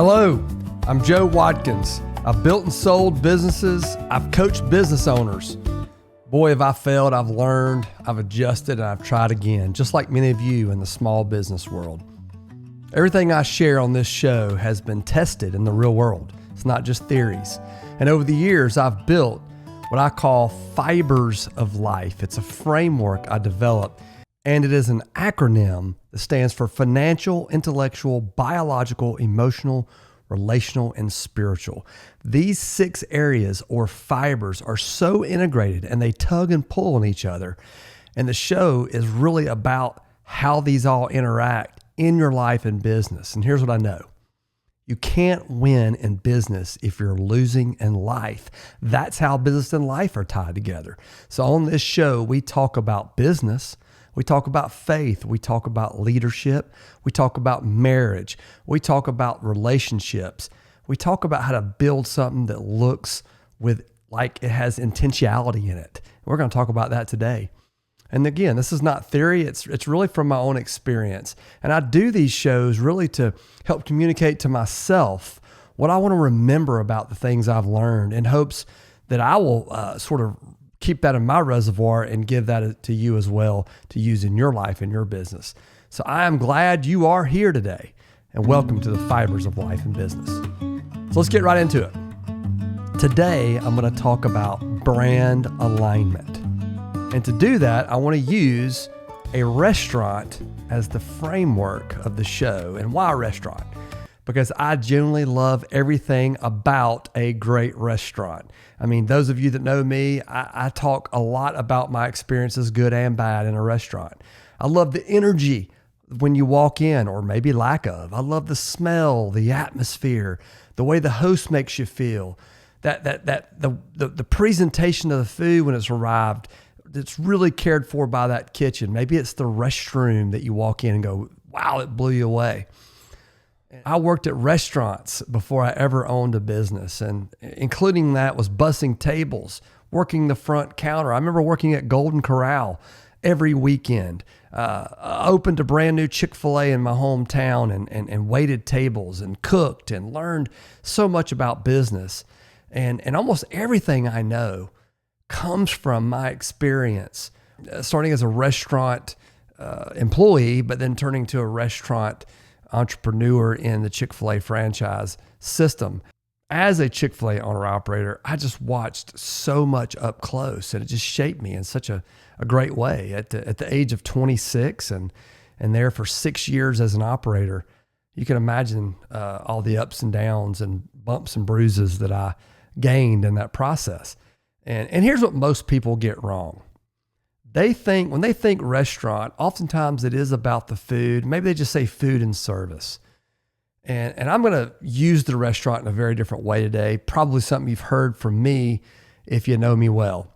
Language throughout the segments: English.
Hello, I'm Joe Watkins. I've built and sold businesses. I've coached business owners. Boy, have I failed, I've learned, I've adjusted, and I've tried again, just like many of you in the small business world. Everything I share on this show has been tested in the real world. It's not just theories. And over the years, I've built what I call fibers of life. It's a framework I developed, and it is an acronym that stands for financial, intellectual, biological, emotional, relational, and spiritual. These 6 areas or fibers are so integrated and they tug and pull on each other. And the show is really about how these all interact in your life and business. And here's what I know. You can't win in business if you're losing in life. That's how business and life are tied together. So on this show, we talk about business. We talk about faith. We talk about leadership. We talk about marriage. We talk about relationships. We talk about how to build something that looks like it has intentionality in it. We're going to talk about that today. And again, this is not theory. It's really from my own experience. And I do these shows really to help communicate to myself what I want to remember about the things I've learned in hopes that I will sort of keep that in my reservoir and give that to you as well to use in your life and your business. So I am glad you are here today, and welcome to the Fibers of Life and Business. So let's get right into it. Today, I'm going to talk about brand alignment. And to do that, I want to use a restaurant as the framework of the show. And why a restaurant? Because I genuinely love everything about a great restaurant. I mean, those of you that know me, I talk a lot about my experiences, good and bad, in a restaurant. I love the energy when you walk in, or maybe lack of. I love the smell, the atmosphere, the way the host makes you feel, the presentation of the food when it's arrived. It's really cared for by that kitchen. Maybe it's the restroom that you walk in and go, wow, it blew you away. I worked at restaurants before I ever owned a business, and including that was bussing tables, working the front counter. I remember working at Golden Corral every weekend, opened a brand new Chick-fil-A in my hometown and waited tables and cooked and learned so much about business. And almost everything I know comes from my experience, starting as a restaurant employee, but then turning to a restaurant entrepreneur in the Chick-fil-A franchise system. As a Chick-fil-A owner-operator, I just watched so much up close, and it just shaped me in such a great way. At the age of 26 and there for 6 years as an operator, you can imagine all the ups and downs and bumps and bruises that I gained in that process. And here's what most people get wrong. When they think restaurant, oftentimes it is about the food. Maybe they just say food and service. And I'm going to use the restaurant in a very different way today, probably something you've heard from me if you know me well.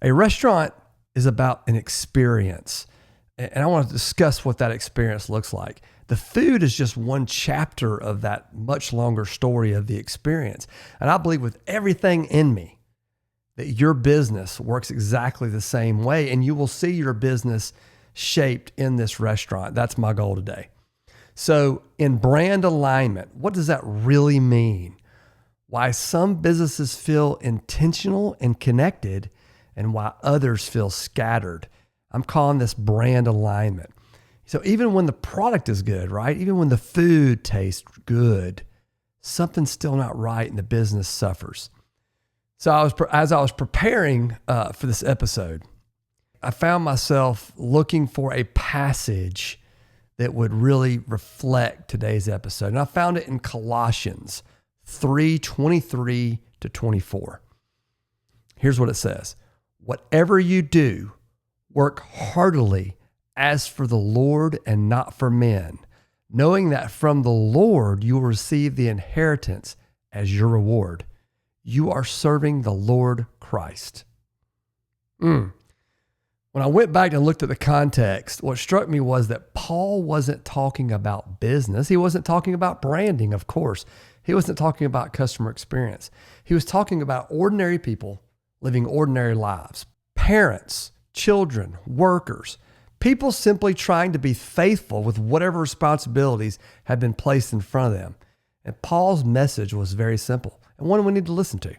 A restaurant is about an experience, and I want to discuss what that experience looks like. The food is just one chapter of that much longer story of the experience. And I believe with everything in me, that your business works exactly the same way, and you will see your business shaped in this restaurant. That's my goal today. So in brand alignment, what does that really mean? Why some businesses feel intentional and connected, and why others feel scattered. I'm calling this brand alignment. So even when the product is good, right? Even when the food tastes good, something's still not right and the business suffers. So as I was preparing for this episode, I found myself looking for a passage that would really reflect today's episode. And I found it in Colossians 3:23-24. Here's what it says. Whatever you do, work heartily as for the Lord and not for men, knowing that from the Lord you will receive the inheritance as your reward. You are serving the Lord Christ. When I went back and looked at the context, what struck me was that Paul wasn't talking about business. He wasn't talking about branding, of course. He wasn't talking about customer experience. He was talking about ordinary people living ordinary lives. Parents, children, workers, people simply trying to be faithful with whatever responsibilities have been placed in front of them. And Paul's message was very simple and one we need to listen to.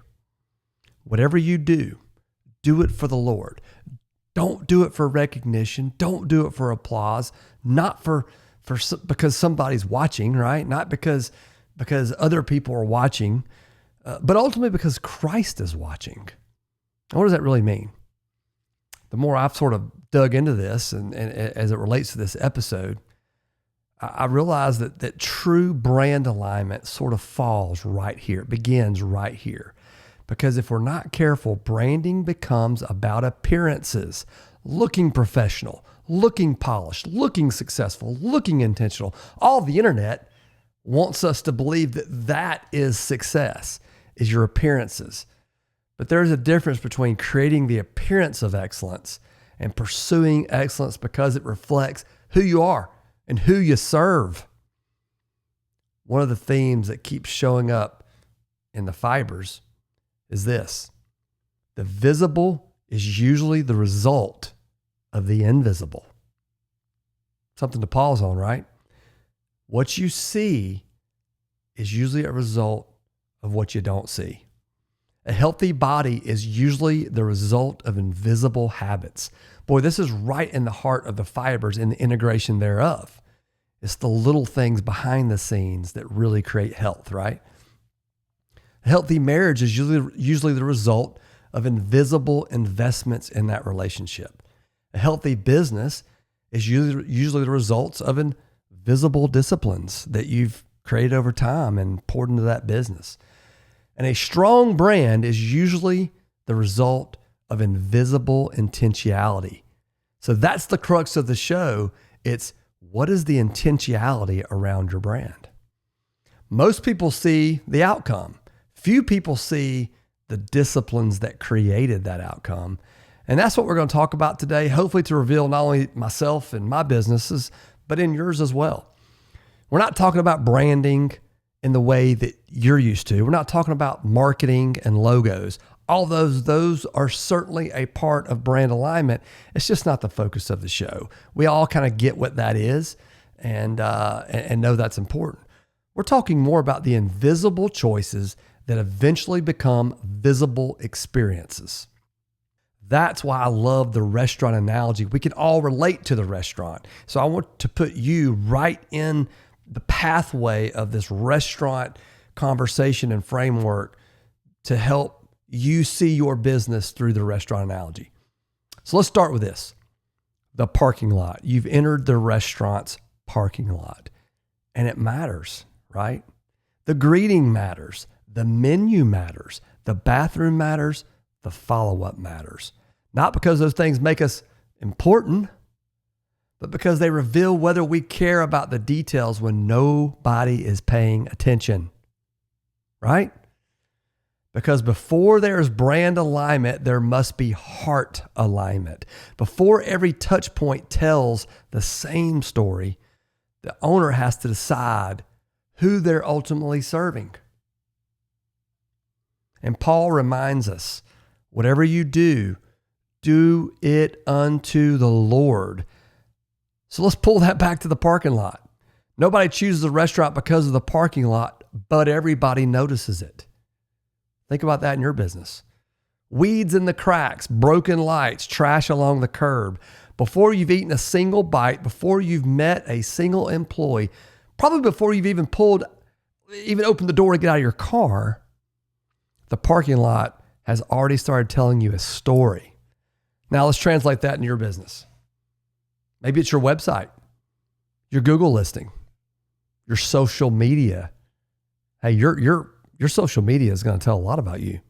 Whatever you do, do it for the Lord. Don't do it for recognition. Don't do it for applause. Not because somebody's watching, right? Not because other people are watching, but ultimately because Christ is watching. And what does that really mean? The more I've sort of dug into this and as it relates to this episode, I realize that true brand alignment sort of falls right here. It begins right here. Because if we're not careful, branding becomes about appearances, looking professional, looking polished, looking successful, looking intentional. All the internet wants us to believe that is success, is your appearances. But there's a difference between creating the appearance of excellence and pursuing excellence because it reflects who you are and who you serve. One of the themes that keeps showing up in the fibers is this: the visible is usually the result of the invisible. Something to pause on, right? What you see is usually a result of what you don't see. A healthy body is usually the result of invisible habits. Boy, this is right in the heart of the fibers and the integration thereof. It's the little things behind the scenes that really create health, right? A healthy marriage is usually the result of invisible investments in that relationship. A healthy business is usually the results of invisible disciplines that you've created over time and poured into that business. And a strong brand is usually the result of invisible intentionality. So that's the crux of the show. It's what is the intentionality around your brand? Most people see the outcome. Few people see the disciplines that created that outcome. And that's what we're going to talk about today, hopefully to reveal not only myself and my businesses, but in yours as well. We're not talking about branding in the way that you're used to. We're not talking about marketing and logos. All those are certainly a part of brand alignment. It's just not the focus of the show. We all kind of get what that is and know that's important. We're talking more about the invisible choices that eventually become visible experiences. That's why I love the restaurant analogy. We can all relate to the restaurant. So I want to put you right in the pathway of this restaurant conversation and framework to help you see your business through the restaurant analogy. So let's start with this. The parking lot. You've entered the restaurant's parking lot, and it matters, right? The greeting matters. The menu matters. The bathroom matters. The follow-up matters. Not because those things make us important, but because they reveal whether we care about the details when nobody is paying attention, right? Because before there's brand alignment, there must be heart alignment. Before every touch point tells the same story, the owner has to decide who they're ultimately serving. And Paul reminds us, whatever you do, do it unto the Lord. So let's pull that back to the parking lot. Nobody chooses a restaurant because of the parking lot, but everybody notices it. Think about that in your business. Weeds in the cracks, broken lights, trash along the curb. Before you've eaten a single bite, before you've met a single employee, probably before you've even opened the door to get out of your car, the parking lot has already started telling you a story. Now let's translate that in your business. Maybe it's your website, your Google listing, your social media. Hey, your social media is going to tell a lot about you.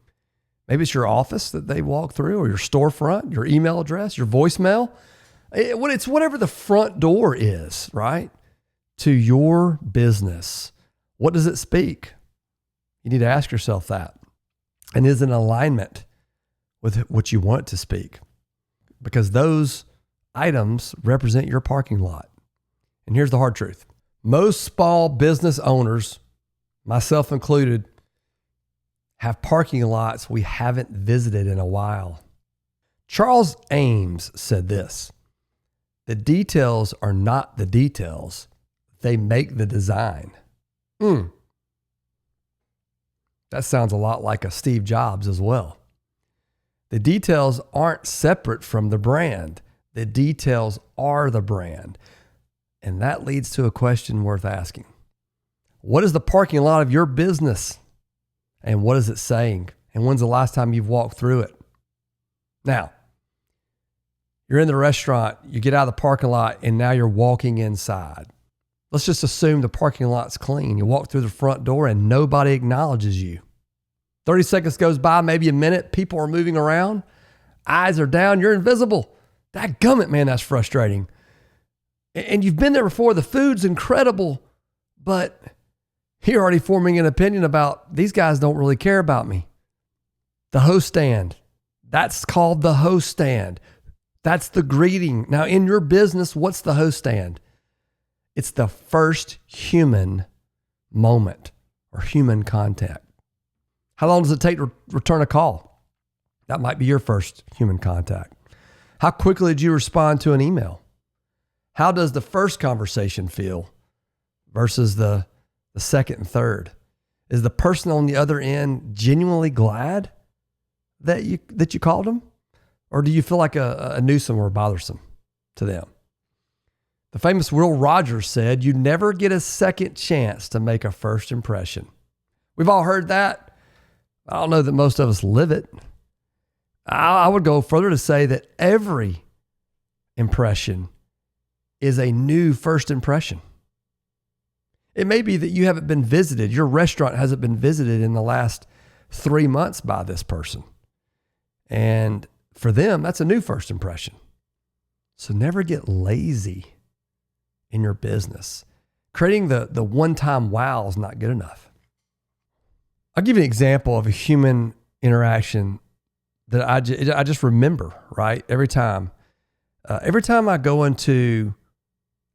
Maybe it's your office that they walk through, or your storefront, your email address, your voicemail. It's whatever the front door is, right? To your business. What does it speak? You need to ask yourself that. And is it in alignment with what you want it to speak? Because those items represent your parking lot. And here's the hard truth. Most small business owners, myself included, have parking lots we haven't visited in a while. Charles Ames said this: the details are not the details. They make the design. That sounds a lot like a Steve Jobs as well. The details aren't separate from the brand. The details are the brand. And that leads to a question worth asking. What is the parking lot of your business? And what is it saying? And when's the last time you've walked through it? Now, you're in the restaurant, you get out of the parking lot, and now you're walking inside. Let's just assume the parking lot's clean. You walk through the front door and nobody acknowledges you. 30 seconds goes by, maybe a minute. People are moving around. Eyes are down. You're invisible. Dadgummit, man, that's frustrating. And you've been there before. The food's incredible, but you're already forming an opinion about these guys don't really care about me. The host stand. That's called the host stand. That's the greeting. Now, in your business, what's the host stand? It's the first human moment or human contact. How long does it take to return a call? That might be your first human contact. How quickly did you respond to an email? How does the first conversation feel versus the second and third? Is the person on the other end genuinely glad that you called them? Or do you feel like a nuisance or bothersome to them? The famous Will Rogers said, you never get a second chance to make a first impression. We've all heard that. I don't know that most of us live it. I would go further to say that every impression is a new first impression. It may be that you haven't been visited. Your restaurant hasn't been visited in the last 3 months by this person. And for them, that's a new first impression. So never get lazy in your business. Creating the one-time wow is not good enough. I'll give you an example of a human interaction that I just remember, right? Every time I go into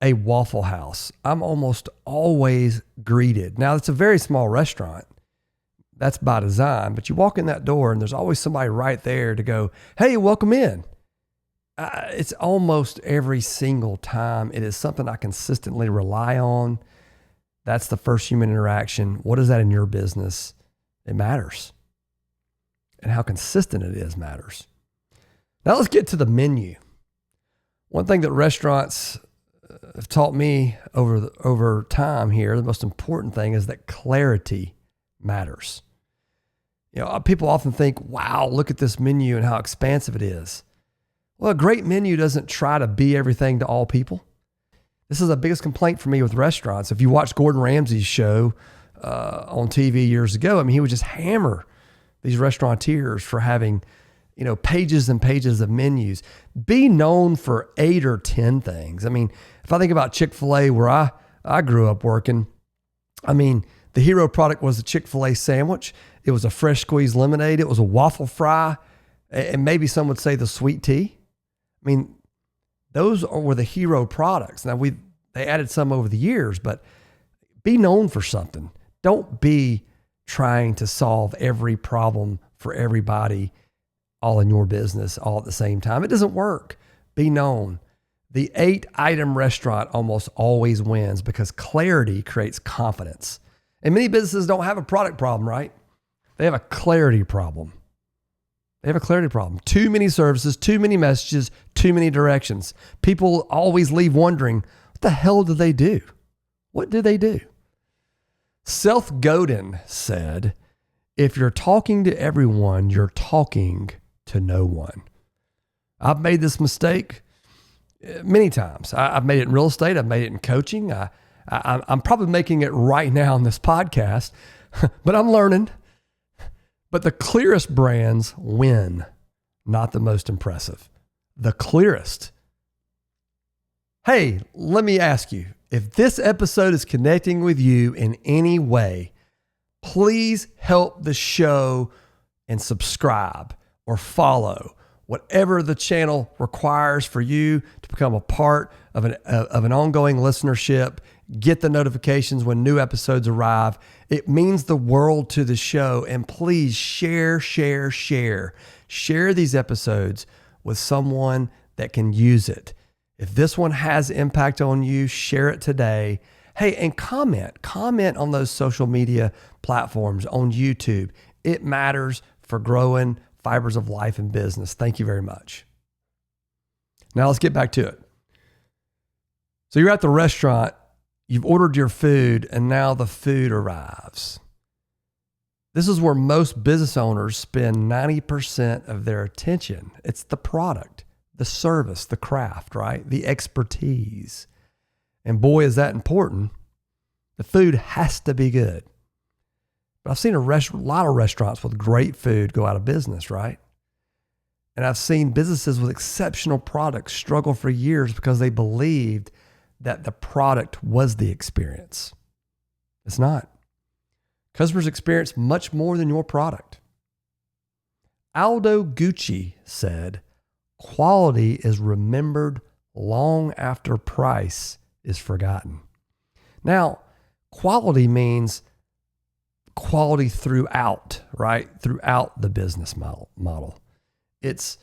a Waffle House, I'm almost always greeted. Now, it's a very small restaurant. That's by design, but you walk in that door and there's always somebody right there to go, hey, welcome in. It's almost every single time. It is something I consistently rely on. That's the first human interaction. What is that in your business? It matters. And how consistent it is matters. Now let's get to the menu. One thing that restaurants have taught me over time here, the most important thing is that clarity matters. You know, people often think, wow, look at this menu and how expansive it is. Well, a great menu doesn't try to be everything to all people. This is the biggest complaint for me with restaurants. If you watch Gordon Ramsay's show on TV years ago, I mean, he would just hammer these restaurateurs for having, pages and pages of menus. Be known for 8 or 10 things. I mean, if I think about Chick-fil-A, where I grew up working, I mean, the hero product was the Chick-fil-A sandwich. It was a fresh squeezed lemonade. It was a waffle fry. And maybe some would say the sweet tea. I mean, those were the hero products. Now, they added some over the years, but be known for something. Don't be trying to solve every problem for everybody all in your business all at the same time. It doesn't work. Be known. The 8-item restaurant almost always wins because clarity creates confidence. And many businesses don't have a product problem, right? They have a clarity problem. They have a clarity problem. Too many services, too many messages, too many directions. People always leave wondering, what the hell do they do? What do they do? Seth Godin said, if you're talking to everyone, you're talking to no one. I've made this mistake many times. I've made it in real estate. I've made it in coaching. I'm probably making it right now on this podcast, but I'm learning. But the clearest brands win, not the most impressive. The clearest. Hey, let me ask you, if this episode is connecting with you in any way, please help the show and subscribe or follow, whatever the channel requires for you to become a part of an ongoing listenership. Get the notifications when new episodes arrive. It means the world to the show. And please share these episodes with someone that can use it. If this one has impact on you, share it today. Hey, and comment on those social media platforms, on YouTube. It matters for growing fibers of life and business. Thank you very much. Now let's get back to it. So you're at the restaurant, you've ordered your food, and now the food arrives. This is where most business owners spend 90% of their attention. It's the product, the service, the craft, right? The expertise. And boy, is that important. The food has to be good. But I've seen a lot of restaurants with great food go out of business, right? And I've seen businesses with exceptional products struggle for years because they believed that the product was the experience. It's not. Customers experience much more than your product. Aldo Gucci said, "Quality is remembered long after price is forgotten." Now, quality means quality throughout, right? Throughout the business model. It's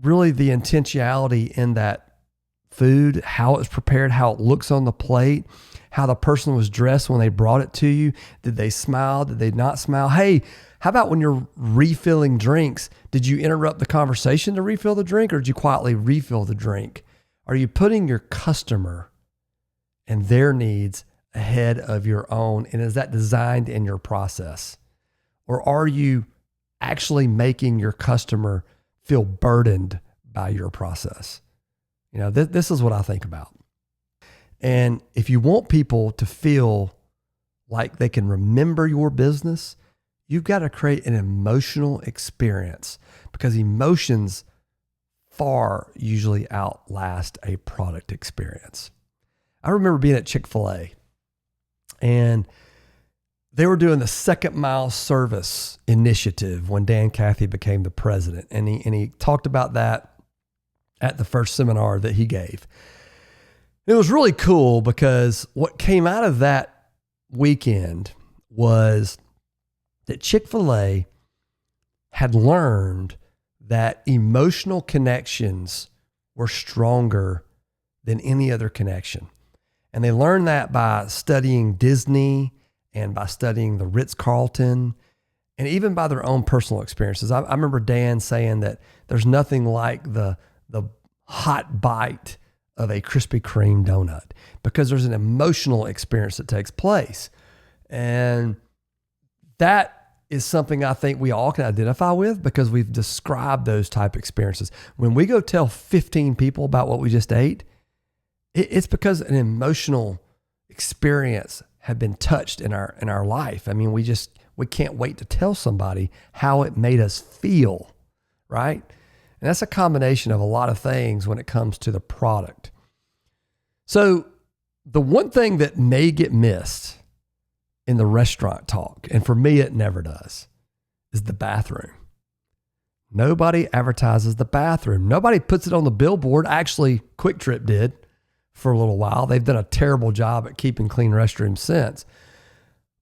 really the intentionality in that food, how it's prepared, how it looks on the plate, how the person was dressed when they brought it to you. Did they smile? Did they not smile? Hey, how about when you're refilling drinks? Did you interrupt the conversation to refill the drink, or did you quietly refill the drink? Are you putting your customer and their needs ahead of your own? And is that designed in your process? Or are you actually making your customer feel burdened by your process? You know, this is what I think about. And if you want people to feel like they can remember your business, you've got to create an emotional experience, because emotions far usually outlast a product experience. I remember being at Chick-fil-A, and they were doing the second mile service initiative when Dan Cathy became the president. And he talked about that at the first seminar that he gave. It was really cool because what came out of that weekend was that Chick-fil-A had learned that emotional connections were stronger than any other connection. And they learned that by studying Disney and by studying the Ritz-Carlton, and even by their own personal experiences. I remember Dan saying that there's nothing like the hot bite of a Krispy Kreme donut, because there's an emotional experience that takes place. And that is something I think we all can identify with, because we've described those type of experiences. When we go tell 15 people about what we just ate, it's because an emotional experience had been touched in our life. I mean, we can't wait to tell somebody how it made us feel, right? And that's a combination of a lot of things when it comes to the product. So the one thing that may get missed in the restaurant talk, and for me it never does, is the bathroom. Nobody advertises the bathroom. Nobody puts it on the billboard. Actually, Quick Trip did for a little while. They've done a terrible job at keeping clean restrooms since.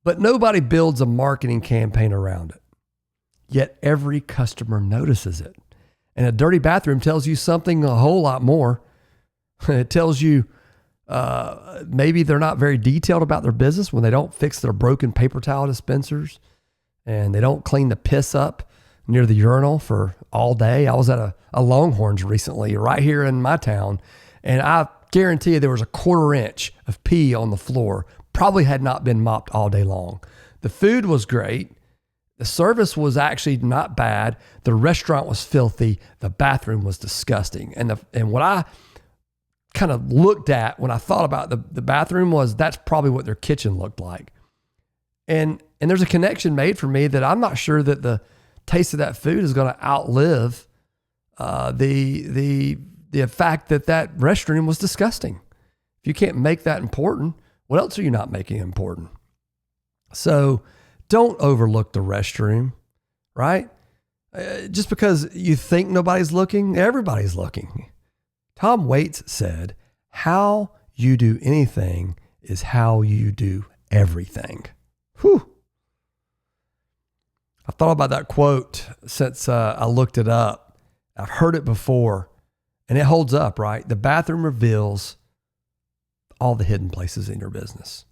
But nobody builds a marketing campaign around it. Yet every customer notices it. And a dirty bathroom tells you something a whole lot more. It tells you maybe they're not very detailed about their business when they don't fix their broken paper towel dispensers, and they don't clean the piss up near the urinal for all day. I was at a Longhorns recently right here in my town, and I guarantee you there was a 1/4 inch of pee on the floor. Probably had not been mopped all day long. The food was great. The service was actually not bad. The restaurant was filthy. The bathroom was disgusting. And what I kind of looked at when I thought about the bathroom was, that's probably what their kitchen looked like. And there's a connection made for me that I'm not sure that the taste of that food is going to outlive the fact that restroom was disgusting. If you can't make that important, what else are you not making important? So don't overlook the restroom, right? Just because you think nobody's looking, everybody's looking. Tom Waits said, "How you do anything is how you do everything." Whew. I've thought about that quote since I looked it up. I've heard it before, and it holds up, right? The bathroom reveals all the hidden places in your business.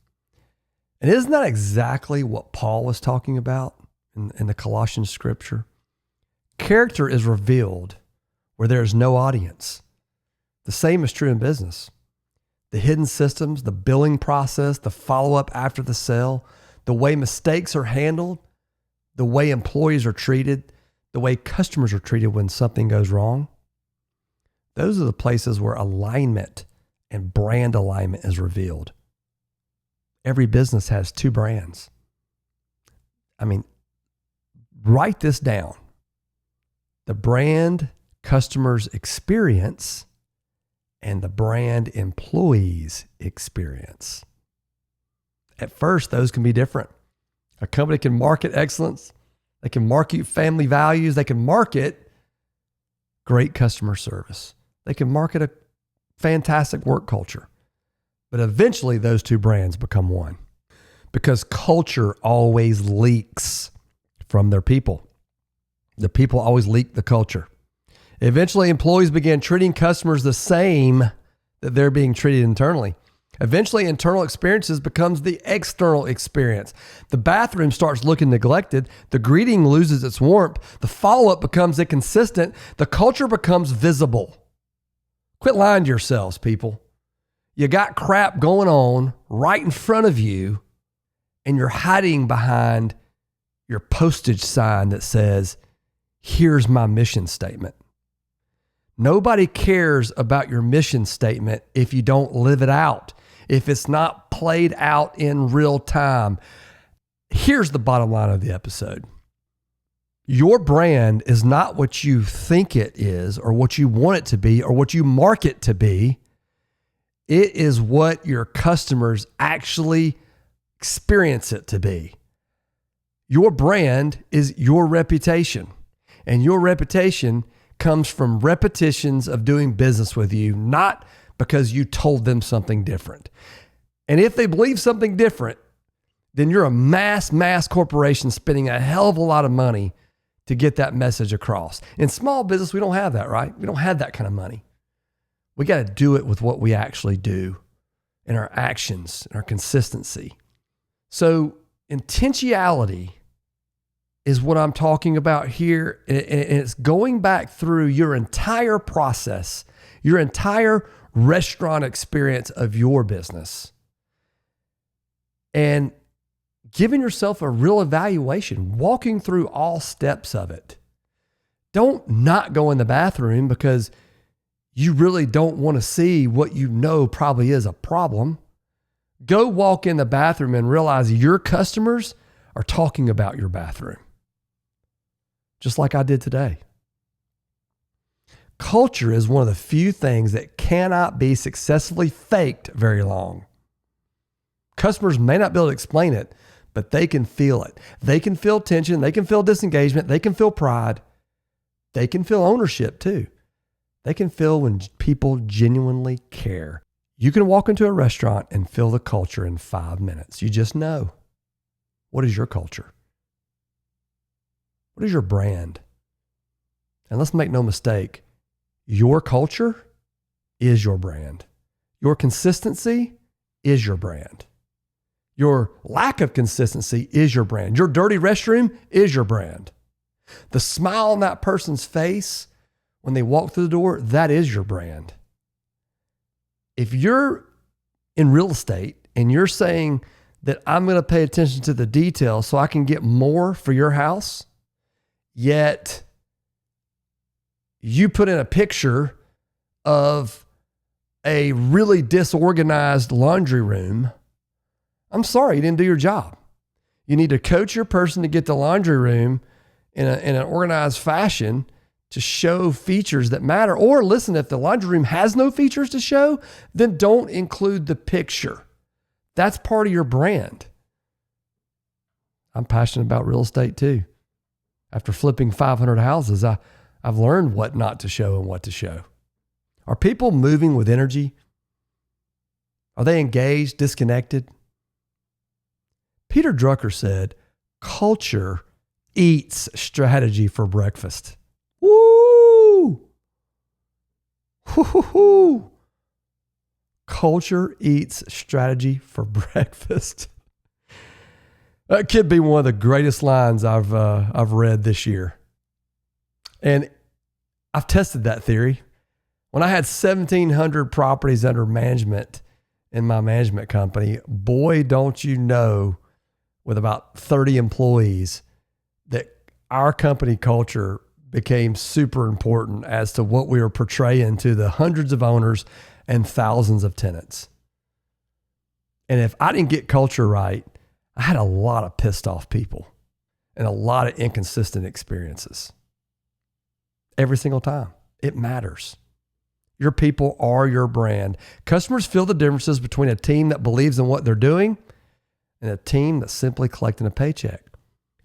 And isn't that exactly what Paul was talking about in the Colossians scripture? Character is revealed where there is no audience. The same is true in business. The hidden systems, the billing process, the follow-up after the sale, the way mistakes are handled, the way employees are treated, the way customers are treated when something goes wrong. Those are the places where alignment and brand alignment is revealed. Every business has two brands. Write this down. The brand customers experience and the brand employees experience. At first, those can be different. A company can market excellence. They can market family values. They can market great customer service. They can market a fantastic work culture. But eventually, those two brands become one because culture always leaks from their people. The people always leak the culture. Eventually, employees began treating customers the same that they're being treated internally. Eventually, internal experiences becomes the external experience. The bathroom starts looking neglected. The greeting loses its warmth. The follow-up becomes inconsistent. The culture becomes visible. Quit lying to yourselves, people. You got crap going on right in front of you, and you're hiding behind your postage sign that says, "Here's my mission statement." Nobody cares about your mission statement if you don't live it out, if it's not played out in real time. Here's the bottom line of the episode. Your brand is not what you think it is or what you want it to be or what you market to be. It is what your customers actually experience it to be. Your brand is your reputation, and your reputation comes from repetitions of doing business with you, not because you told them something different. And if they believe something different, then you're a mass corporation spending a hell of a lot of money to get that message across. In small business, we don't have that, right? We don't have that kind of money. We got to do it with what we actually do in our actions and our consistency. So intentionality is what I'm talking about here. And it's going back through your entire process, your entire restaurant experience of your business, and giving yourself a real evaluation, walking through all steps of it. Don't not go in the bathroom because you really don't want to see what you know probably is a problem. Go walk in the bathroom and realize your customers are talking about your bathroom. Just like I did today. Culture is one of the few things that cannot be successfully faked very long. Customers may not be able to explain it, but they can feel it. They can feel tension. They can feel disengagement. They can feel pride. They can feel ownership too. They can feel when people genuinely care. You can walk into a restaurant and feel the culture in 5 minutes. You just know. What is your culture? What is your brand? And let's make no mistake, your culture is your brand. Your consistency is your brand. Your lack of consistency is your brand. Your dirty restroom is your brand. The smile on that person's face when they walk through the door, that is your brand. If you're in real estate and you're saying that I'm going to pay attention to the details so I can get more for your house, yet you put in a picture of a really disorganized laundry room, I'm sorry, you didn't do your job. You need to coach your person to get the laundry room in an organized fashion to show features that matter. Or listen, if the laundry room has no features to show, then don't include the picture. That's part of your brand. I'm passionate about real estate too. After flipping 500 houses, I've learned what not to show and what to show. Are people moving with energy? Are they engaged, disconnected? Peter Drucker said, culture eats strategy for breakfast. Woo! Woo-hoo-hoo. Culture eats strategy for breakfast. That could be one of the greatest lines I've read this year. And I've tested that theory. When I had 1,700 properties under management in my management company, boy, don't you know, with about 30 employees, that our company culture became super important as to what we were portraying to the hundreds of owners and thousands of tenants. And if I didn't get culture right, I had a lot of pissed off people and a lot of inconsistent experiences. Every single time. It matters. Your people are your brand. Customers feel the differences between a team that believes in what they're doing and a team that's simply collecting a paycheck.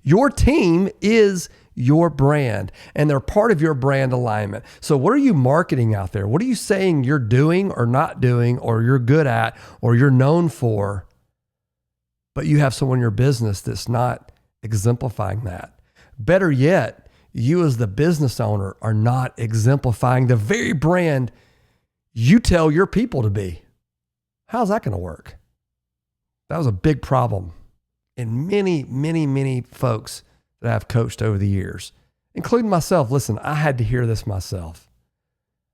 Your team is your brand, and they're part of your brand alignment. So what are you marketing out there? What are you saying you're doing or not doing, or you're good at, or you're known for, but you have someone in your business that's not exemplifying that? Better yet, you as the business owner are not exemplifying the very brand you tell your people to be. How's that going to work? That was a big problem in many folks that I've coached over the years, including myself. Listen, I had to hear this myself.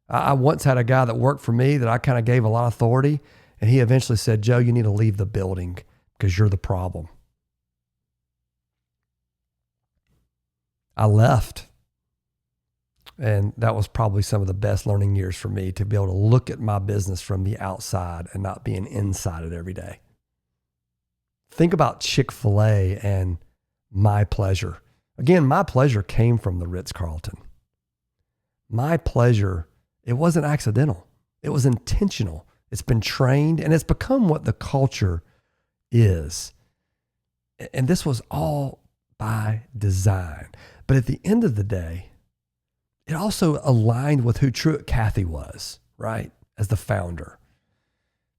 I once had a guy that worked for me that I kind of gave a lot of authority, and he eventually said, Joe, you need to leave the building because you're the problem. I left. And that was probably some of the best learning years for me, to be able to look at my business from the outside and not being inside it every day. Think about Chick-fil-A and my pleasure. Again, my pleasure came from the Ritz-Carlton. My pleasure, it wasn't accidental. It was intentional. It's been trained, and it's become what the culture is. And this was all by design. But at the end of the day, it also aligned with who Truett Cathy was, right? As the founder.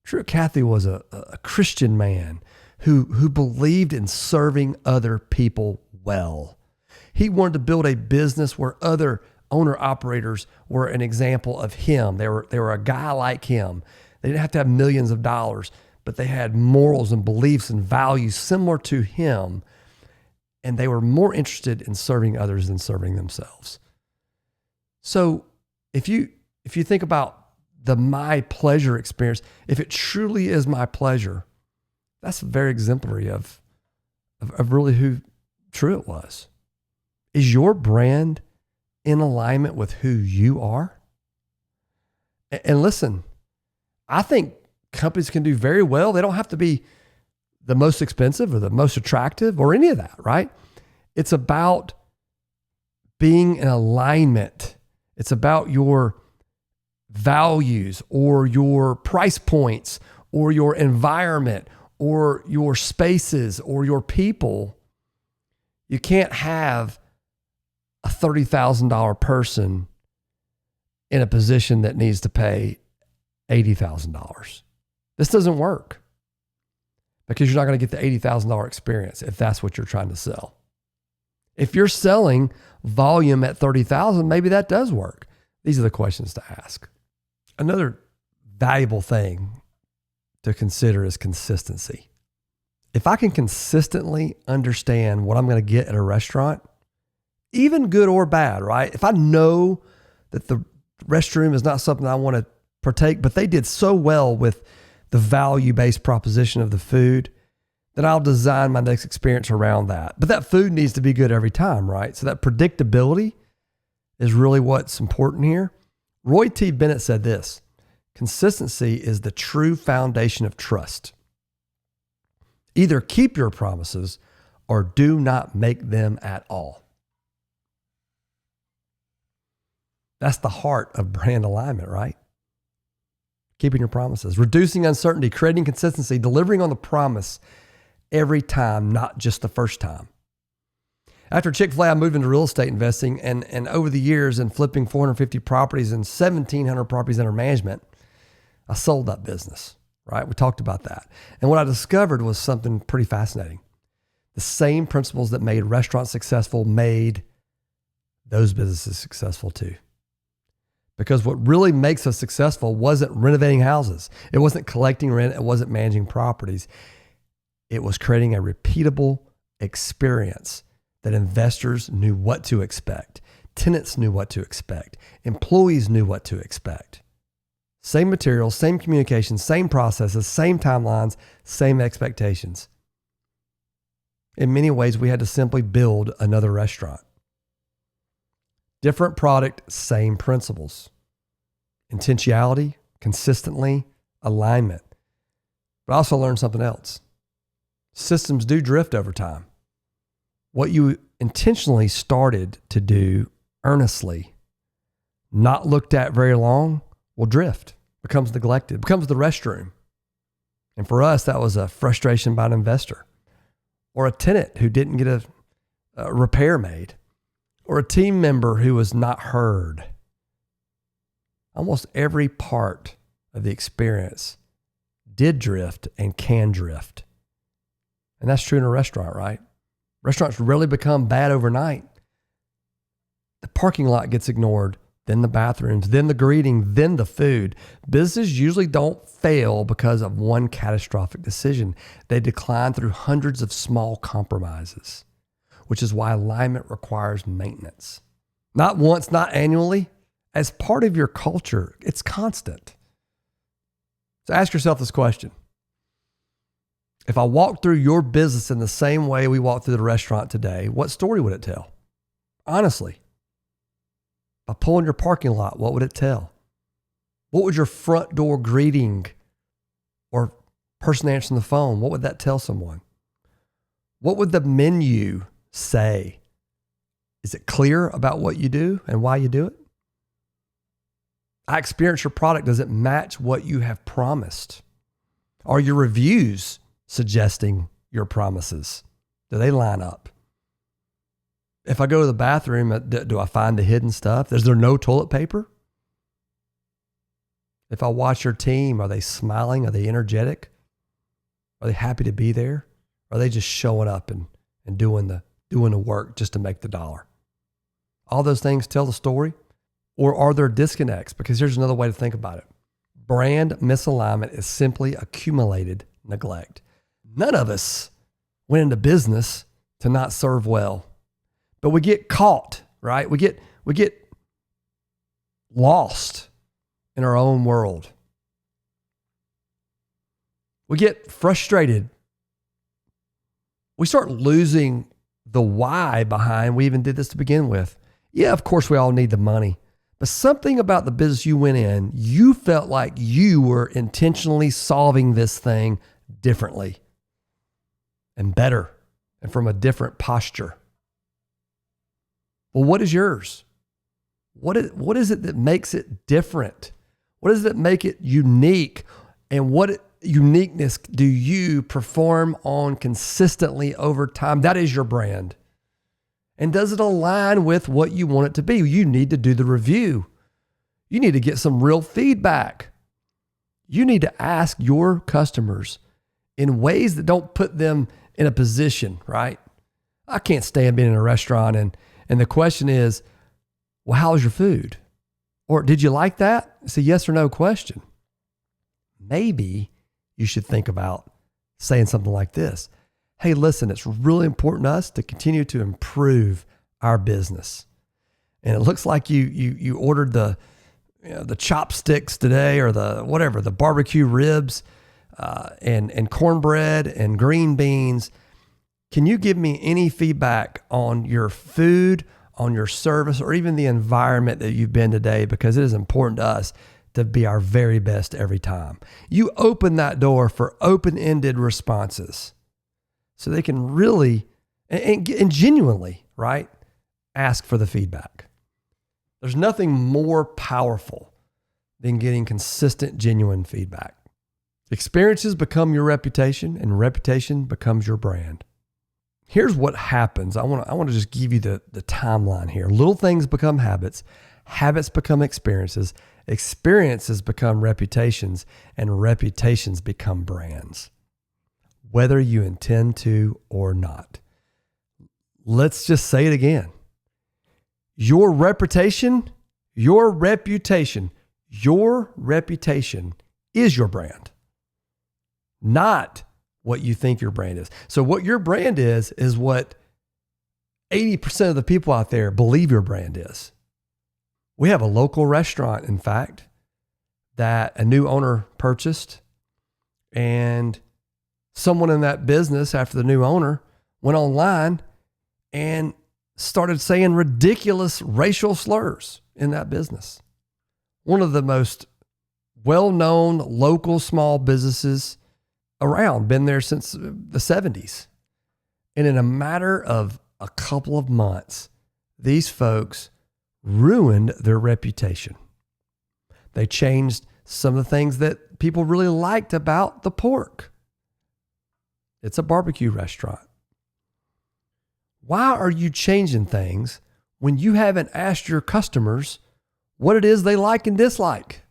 Truett Cathy was a Christian man who believed in serving other people well. He wanted to build a business where other owner-operators were an example of him. They were a guy like him. They didn't have to have millions of dollars, but they had morals and beliefs and values similar to him, and they were more interested in serving others than serving themselves. So if you think about the my pleasure experience, if it truly is my pleasure, that's very exemplary of really who Truett was. Is your brand in alignment with who you are? And listen, I think companies can do very well. They don't have to be the most expensive or the most attractive or any of that, right? It's about being in alignment. It's about your values or your price points or your environment or your spaces or your people. You can't have a $30,000 person in a position that needs to pay $80,000. This doesn't work because you're not going to get the $80,000 experience if that's what you're trying to sell. If you're selling volume at $30,000, maybe that does work. These are the questions to ask. Another valuable thing to consider is consistency. If I can consistently understand what I'm going to get at a restaurant, even good or bad, right? If I know that the restroom is not something I want to partake, but they did so well with the value-based proposition of the food, then I'll design my next experience around that. But that food needs to be good every time, right? So that predictability is really what's important here. Roy T. Bennett said this: consistency is the true foundation of trust. Either keep your promises or do not make them at all. That's the heart of brand alignment, right? Keeping your promises, reducing uncertainty, creating consistency, delivering on the promise every time, not just the first time. After Chick-fil-A, I moved into real estate investing, and over the years and flipping 450 properties and 1,700 properties under management, I sold that business, right? We talked about that. And what I discovered was something pretty fascinating. The same principles that made restaurants successful made those businesses successful too. Because what really makes us successful wasn't renovating houses. It wasn't collecting rent. It wasn't managing properties. It was creating a repeatable experience that investors knew what to expect. Tenants knew what to expect. Employees knew what to expect. Same materials, same communication, same processes, same timelines, same expectations. In many ways, we had to simply build another restaurant. Different product, same principles. Intentionality, consistently, alignment. But I also learned something else. Systems do drift over time. What you intentionally started to do earnestly, not looked at very long, will drift, becomes neglected, becomes the restroom. And for us, that was a frustration by an investor or a tenant who didn't get a repair made or a team member who was not heard. Almost every part of the experience did drift and can drift. And that's true in a restaurant, right? Restaurants rarely become bad overnight. The parking lot gets ignored, then the bathrooms, then the greeting, then the food. Businesses usually don't fail because of one catastrophic decision. They decline through hundreds of small compromises, which is why alignment requires maintenance. Not once, not annually. As part of your culture, it's constant. So ask yourself this question. If I walked through your business in the same way we walked through the restaurant today, what story would it tell? Honestly. By pulling your parking lot, what would it tell? What would your front door greeting or person answering the phone, what would that tell someone? What would the menu say? Is it clear about what you do and why you do it? I experience your product. Does it match what you have promised? Are your reviews suggesting your promises? Do they line up? If I go to the bathroom, do I find the hidden stuff? Is there no toilet paper? If I watch your team, are they smiling? Are they energetic? Are they happy to be there? Are they just showing up and doing the work just to make the dollar? All those things tell the story. Or are there disconnects? Because here's another way to think about it. Brand misalignment is simply accumulated neglect. None of us went into business to not serve well, but we get caught, right? We get lost in our own world. We get frustrated. We start losing the why behind we even did this to begin with. Yeah, of course we all need the money. But something about the business you went in, you felt like you were intentionally solving this thing differently and better and from a different posture. Well, what is yours? What is it that makes it different? What does it make it unique? And what uniqueness do you perform on consistently over time? That is your brand. And does it align with what you want it to be? You need to do the review. You need to get some real feedback. You need to ask your customers in ways that don't put them in a position, right? I can't stand being in a restaurant and the question is, well, how was your food? Or did you like that? It's a yes or no question. Maybe you should think about saying something like this. Hey, listen, it's really important to us to continue to improve our business. And it looks like you ordered the chopsticks today or the barbecue ribs and cornbread and green beans. Can you give me any feedback on your food, on your service, or even the environment that you've been today? Because it is important to us to be our very best every time. You open that door for open-ended responses so they can really and genuinely, right, ask for the feedback. There's nothing more powerful than getting consistent, genuine feedback. Experiences become your reputation, and reputation becomes your brand. Here's what happens. I want to just give you the timeline here. Little things become habits. Habits become experiences. Experiences become reputations, and reputations become brands, whether you intend to or not. Let's just say it again. Your reputation Your reputation is your brand, not what you think your brand is. So what your brand is what 80% of the people out there believe your brand is. We have a local restaurant, in fact, that a new owner purchased, and someone in that business, after the new owner, went online and started saying ridiculous racial slurs in that business. One of the most well-known local small businesses around, been there since the 70s. And in a matter of a couple of months, these folks ruined their reputation. They changed some of the things that people really liked about the pork. It's a barbecue restaurant. Why are you changing things when you haven't asked your customers what it is they like and dislike?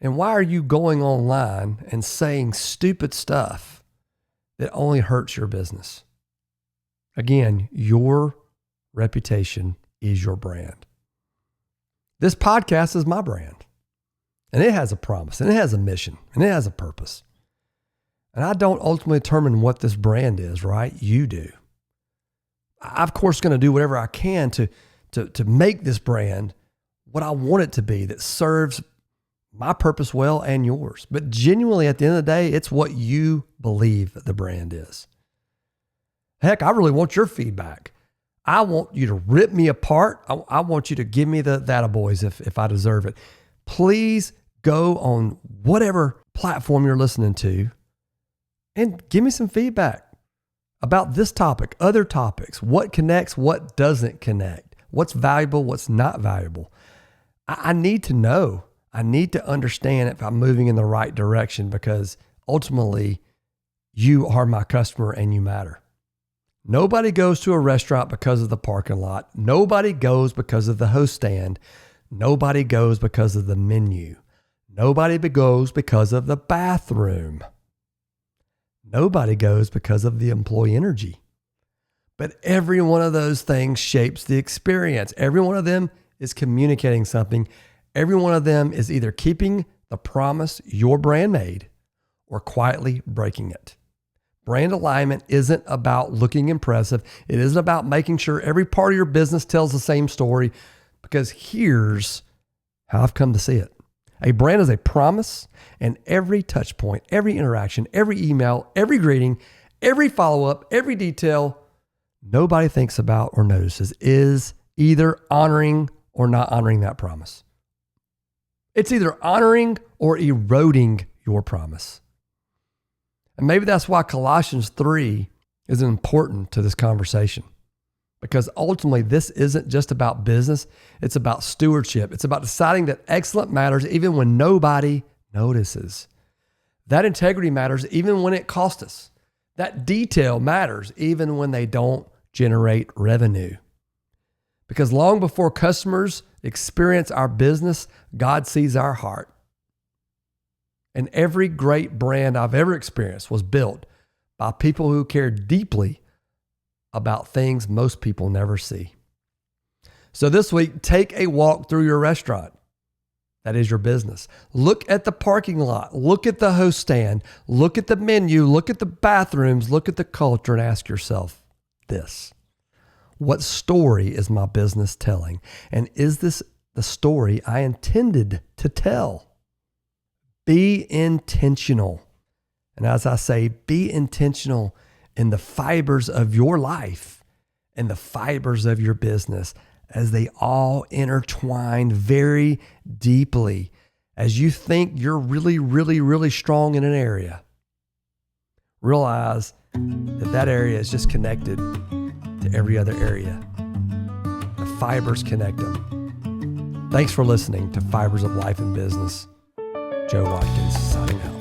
And why are you going online and saying stupid stuff that only hurts your business? Again, your reputation is your brand. This podcast is my brand, and it has a promise, and it has a mission, and it has a purpose. And I don't ultimately determine what this brand is, right? You do. I'm, of course, going to do whatever I can to make this brand what I want it to be, that serves my purpose well and yours. But genuinely, at the end of the day, it's what you believe the brand is. Heck, I really want your feedback. I want you to rip me apart. I want you to give me the attaboys if I deserve it. Please go on whatever platform you're listening to and give me some feedback about this topic, other topics, what connects, what doesn't connect, what's valuable, what's not valuable. I need to know. I need to understand if I'm moving in the right direction, because ultimately you are my customer and you matter. Nobody goes to a restaurant because of the parking lot. Nobody goes because of the host stand. Nobody goes because of the menu. Nobody goes because of the bathroom. Nobody goes because of the employee energy. But every one of those things shapes the experience. Every one of them is communicating something. Every one of them is either keeping the promise your brand made or quietly breaking it. Brand alignment isn't about looking impressive. It isn't about making sure every part of your business tells the same story, because here's how I've come to see it. A brand is a promise, and every touch point, every interaction, every email, every greeting, every follow-up, every detail nobody thinks about or notices is either honoring or not honoring that promise. It's either honoring or eroding your promise. And maybe that's why Colossians 3 is important to this conversation, because ultimately this isn't just about business. It's about stewardship. It's about deciding that excellence matters even when nobody notices. That integrity matters even when it costs us. That detail matters even when they don't generate revenue. Because long before customers experience our business, God sees our heart. And every great brand I've ever experienced was built by people who care deeply about things most people never see. So this week, take a walk through your restaurant. That is your business. Look at the parking lot. Look at the host stand. Look at the menu. Look at the bathrooms. Look at the culture, and ask yourself this: what story is my business telling? And is this the story I intended to tell? Be intentional. And as I say, be intentional in the fibers of your life and the fibers of your business, as they all intertwine very deeply. As you think you're really, really, really strong in an area, realize that area is just connected to every other area. The fibers connect them. Thanks for listening to Fibers of Life and Business. Joe Watkins signing out.